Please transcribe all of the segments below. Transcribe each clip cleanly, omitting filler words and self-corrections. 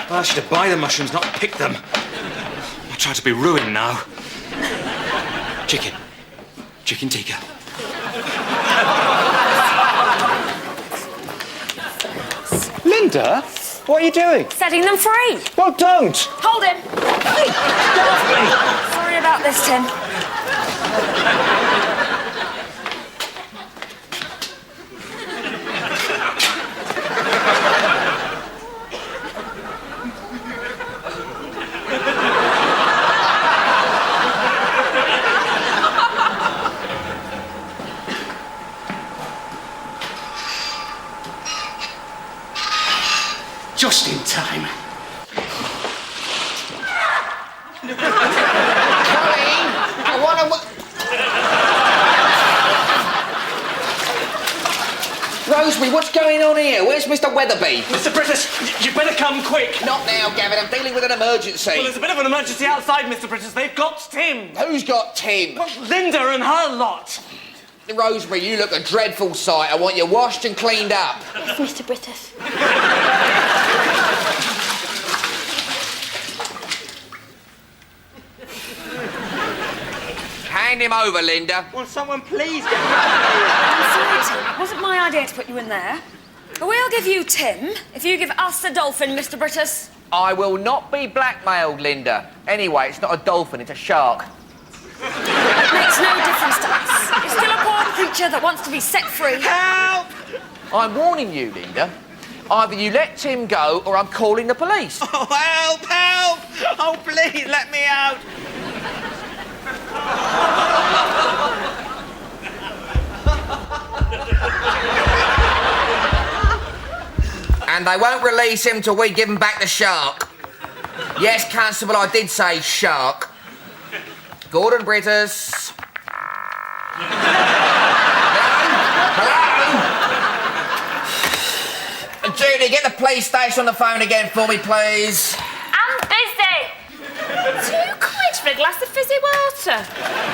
Well, I should have buy the mushrooms, not pick them. I try to be ruined now. Chicken. Chicken tikka. Linda, what are you doing? Setting them free. Well, don't. Hold him. Sorry about this, Tim. Just in time. Colleen, I want to... Rosemary, what's going on here? Where's Mr. Weatherby? Mr. Brittas, you better come quick. Not now, Gavin. I'm dealing with an emergency. Well, there's a bit of an emergency outside, Mr. Brittas. They've got Tim. Who's got Tim? Well, Linda and her lot. Rosemary, you look a dreadful sight. I want you washed and cleaned up. Yes, Mr. Brittas. Hand him over, Linda. Will someone please get me I'm sorry, Tim. It wasn't my idea to put you in there. But we'll give you Tim if you give us the dolphin, Mr. Brittas. I will not be blackmailed, Linda. Anyway, it's not a dolphin, it's a shark. It makes no difference to us. It's still a poor creature that wants to be set free. Help! I'm warning you, Linda. Either you let Tim go or I'm calling the police. Oh, help, help! Oh, please, let me out. And they won't release him till we give him back the shark. Yes, Constable, I did say shark. Gordon Brittas. Hello? Judy, get the police station on the phone again for me, please. I'm busy. 2 quid for a glass of fizzy water.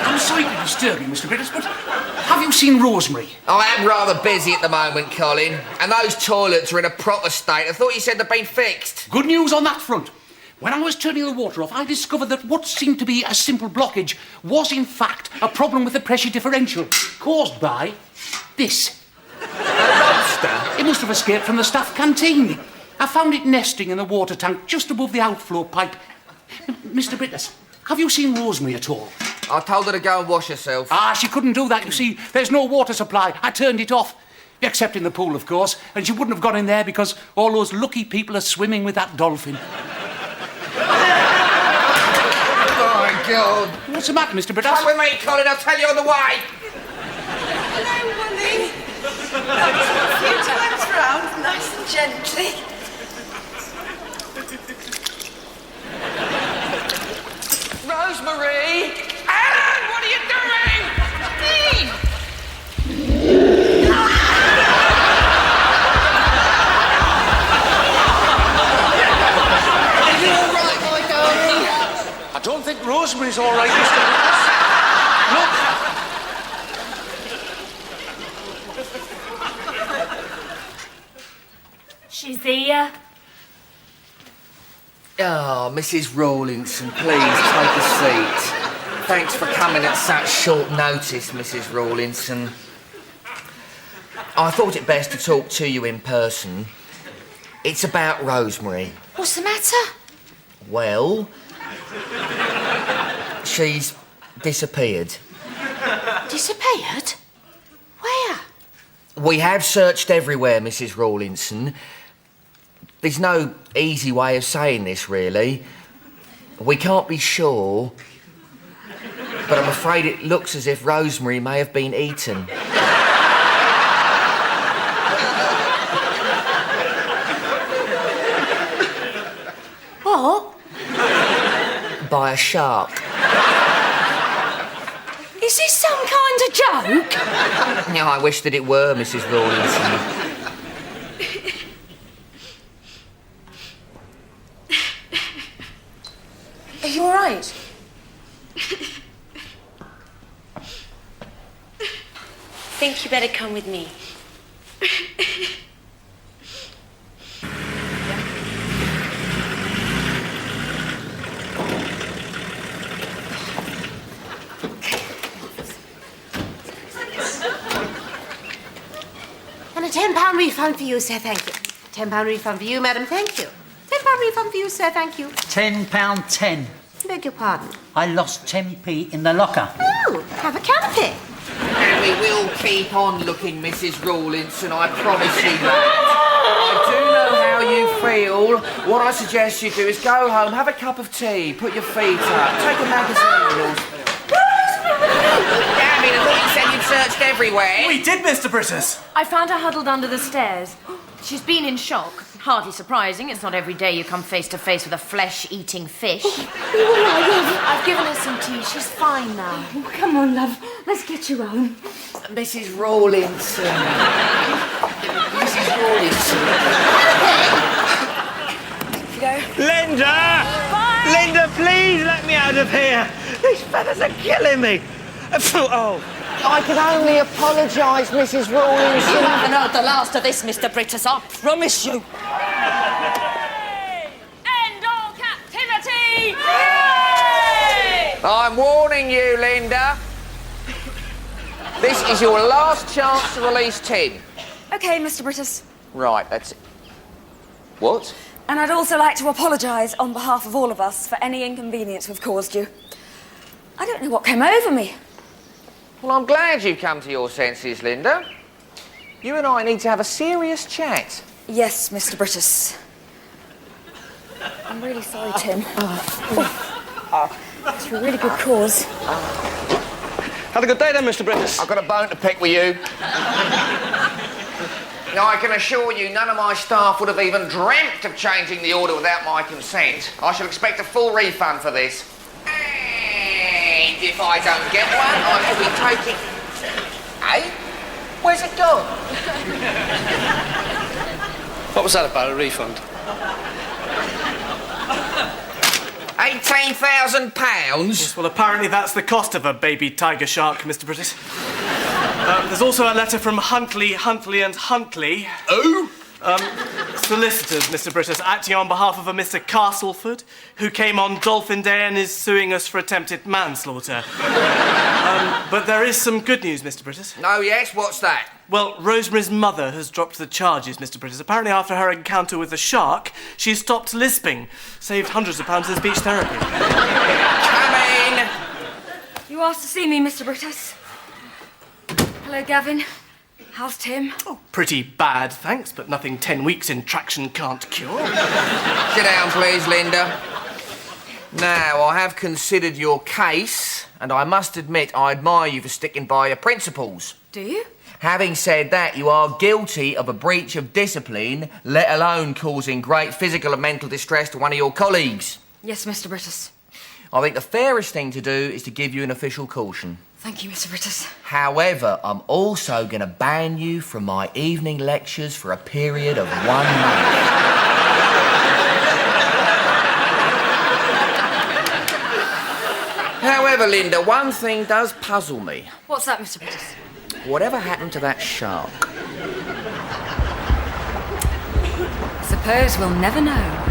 I'm sorry to disturb you, Mr. Brittas, but have you seen Rosemary? I am rather busy at the moment, Colin. And those toilets are in a proper state. I thought you said they'd been fixed. Good news on that front. When I was turning the water off, I discovered that what seemed to be a simple blockage was, in fact, a problem with the pressure differential, caused by this. A lobster? It must have escaped from the staff canteen. I found it nesting in the water tank just above the outflow pipe. Mr. Brittas, have you seen Rosemary at all? I told her to go and wash herself. She couldn't do that, you see. There's no water supply. I turned it off. Except in the pool, of course. And she wouldn't have gone in there because all those lucky people are swimming with that dolphin. Oh, my God. What's the matter, Mr. Brittas? Come with me, Colin. I'll tell you on the way. Hello, Willie. A few times round, nice and gently. Rosemary! Alan, what are you doing? Steve! Are you all right, my darling? I don't think Rosemary's all right, Mr. Brittas. She's here. Oh, Mrs. Rawlinson, please take a seat. Thanks for coming at such short notice, Mrs. Rawlinson. I thought it best to talk to you in person. It's about Rosemary. What's the matter? Well, she's disappeared. Disappeared? Where? We have searched everywhere, Mrs. Rawlinson. There's no easy way of saying this, really. We can't be sure, but I'm afraid it looks as if Rosemary may have been eaten. What? By a shark. Is this some kind of joke? Yeah, I wish that it were, Mrs. Rawlinson. Are you all right? Think you better come with me. £10 refund for you, sir, thank you. £10 refund for you, madam, thank you. £10 refund for you, sir, thank you. £10.10. Beg your pardon. I lost 10p in the locker. Oh, have a canopy. And we will keep on looking, Mrs. Rawlinson, I promise you that. I do know how you feel. What I suggest you do is go home, have a cup of tea, put your feet up, take a magazine. Gavin, I thought you said you'd searched everywhere. We did, Mr. Brittas. I found her huddled under the stairs. She's been in shock. Hardly surprising. It's not every day you come face to face with a flesh-eating fish. I've given her some tea. She's fine now. Oh, come on, love. Let's get you home. Mrs. Rawlinson. Mrs. Rawlinson. You go. Linda! Bye! Linda, please let me out of here. These feathers are killing me. Oh. I can only apologise, Mrs. Rawlinson. You haven't heard the last of this, Mr. Brittas, I promise you. End all captivity! I'm warning you, Linda. This is your last chance to release Tim. OK, Mr. Brittas. Right, that's it. What? And I'd also like to apologise on behalf of all of us for any inconvenience we've caused you. I don't know what came over me. Well, I'm glad you've come to your senses, Linda. You and I need to have a serious chat. Yes, Mr. Brittas. I'm really sorry, Tim. It's for a really good cause. Have a good day then, Mr. Brittas. I've got a bone to pick with you. Now, I can assure you none of my staff would have even dreamt of changing the order without my consent. I shall expect a full refund for this. And if I don't get one, I shall be taking... Hey? Where's it gone? What was that about, a refund? £18,000? Well, apparently that's the cost of a baby tiger shark, Mr. Brittas. There's also a letter from Huntley and Huntley. Oh? Solicitors, Mr. Brittas, acting on behalf of a Mr. Castleford, who came on Dolphin Day and is suing us for attempted manslaughter. But there is some good news, Mr. Brittas. No, yes, what's that? Well, Rosemary's mother has dropped the charges, Mr. Brittas. Apparently, after her encounter with the shark, she's stopped lisping, saved hundreds of pounds in speech therapy. Come in! You asked to see me, Mr. Brittas. Hello, Gavin. How's Tim? Oh, pretty bad, thanks, but nothing 10 weeks in traction can't cure. Sit down, please, Linda. Now, I have considered your case, and I must admit I admire you for sticking by your principles. Do you? Having said that, you are guilty of a breach of discipline, let alone causing great physical and mental distress to one of your colleagues. Yes, Mr. Brittas. I think the fairest thing to do is to give you an official caution. Thank you, Mr. Brittas. However, I'm also going to ban you from my evening lectures for a period of 1 month. However, Linda, one thing does puzzle me. What's that, Mr. Brittas? Whatever happened to that shark? Suppose we'll never know.